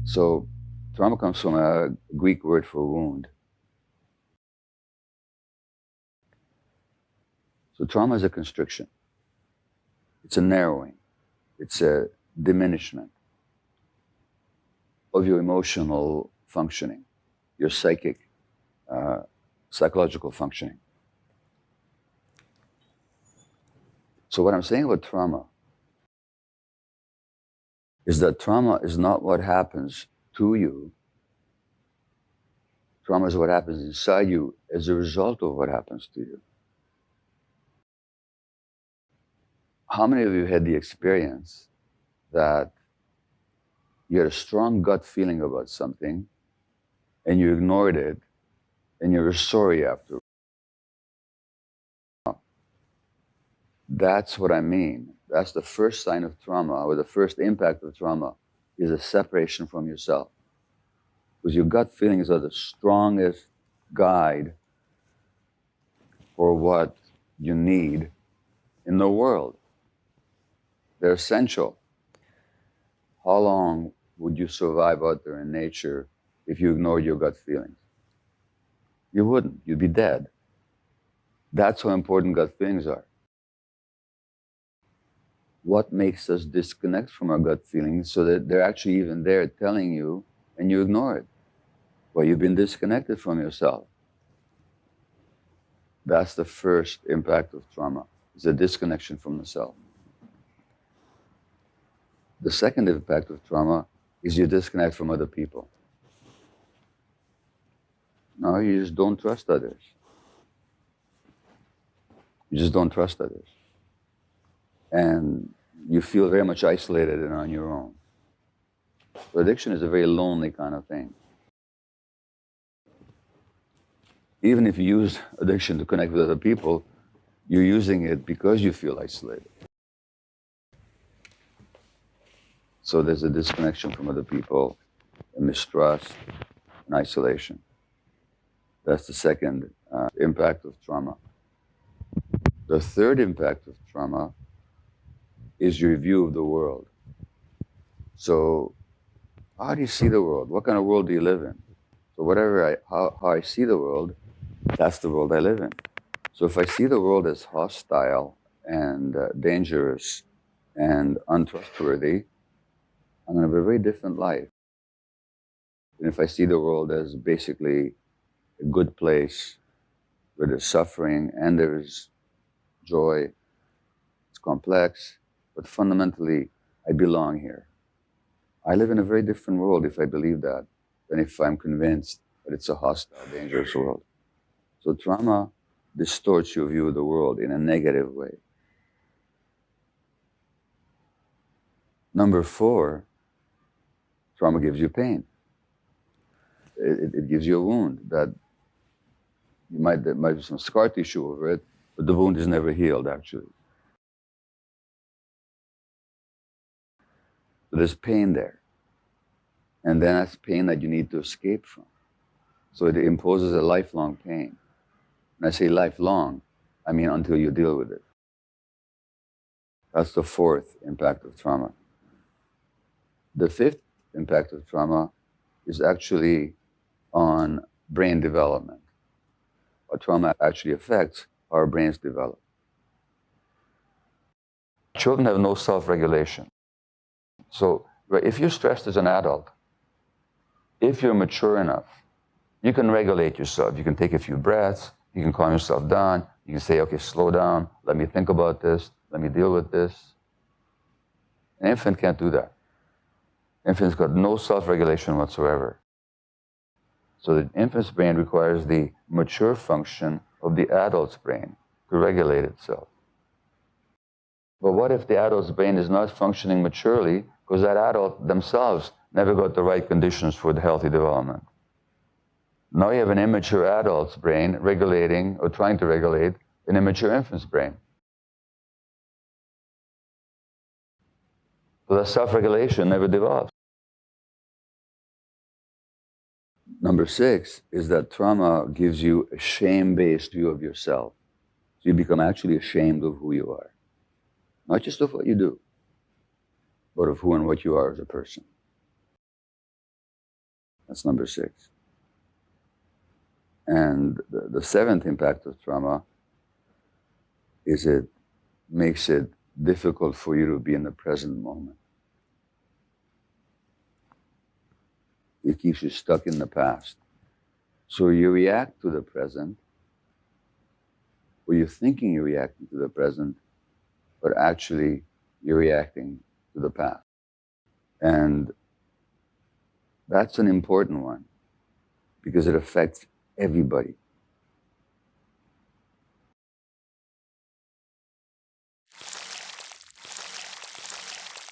So trauma comes from a Greek word for wound. So trauma is a constriction. It's a narrowing. It's a diminishment of your emotional functioning, your psychological functioning. So what I'm saying about trauma is that trauma is not what happens to you. Trauma is what happens inside you as a result of what happens to you. How many of you had the experience that you had a strong gut feeling about something and you ignored it and you were sorry after? That's what I mean. That's the first sign of trauma, or the first impact of trauma, is a separation from yourself. Because your gut feelings are the strongest guide for what you need in the world. They're essential. How long would you survive out there in nature if you ignored your gut feelings? You wouldn't. You'd be dead. That's how important gut feelings are. What makes us disconnect from our gut feelings so that they're actually even there telling you and you ignore it? Well, you've been disconnected from yourself. That's the first impact of trauma, is a disconnection from the self. The second impact of trauma is you disconnect from other people. No, you just don't trust others. You just don't trust others. And you feel very much isolated and on your own. So addiction is a very lonely kind of thing. Even if you use addiction to connect with other people, you're using it because you feel isolated. So there's a disconnection from other people, a mistrust, and isolation. That's the second impact of trauma. The third impact of trauma is your view of the world. So how do you see the world? What kind of world do you live in? So how I see the world, that's the world I live in. So if I see the world as hostile and dangerous and untrustworthy, I'm going to have a very different life. And if I see the world as basically a good place where there's suffering and there's joy, it's complex, but fundamentally, I belong here. I live in a very different world if I believe that than if I'm convinced that it's a hostile, dangerous world. So trauma distorts your view of the world in a negative way. Number 4, trauma gives you pain. It gives you a wound that there might be some scar tissue over it, but the wound is never healed, actually. So there's pain there. And then that's pain that you need to escape from. So it imposes a lifelong pain. When I say lifelong, I mean until you deal with it. That's the 4th impact of trauma. The 5th impact of trauma is actually on brain development. What trauma actually affects how our brains develop. Children have no self-regulation. So if you're stressed as an adult, if you're mature enough, you can regulate yourself. You can take a few breaths, you can calm yourself down, you can say, okay, slow down, let me think about this, let me deal with this. An infant can't do that. Infant's got no self-regulation whatsoever. So the infant's brain requires the mature function of the adult's brain to regulate itself. But what if the adult's brain is not functioning maturely because that adult themselves never got the right conditions for the healthy development? Now you have an immature adult's brain regulating or trying to regulate an immature infant's brain. So that self-regulation never develops. Number 6 is that trauma gives you a shame-based view of yourself. So you become actually ashamed of who you are. Not just of what you do, but of who and what you are as a person. That's number 6. And the 7th impact of trauma is it makes it difficult for you to be in the present moment. It keeps you stuck in the past. So you react to the present, or you're thinking you're reacting to the present, but actually you're reacting to the past. And that's an important one because it affects everybody.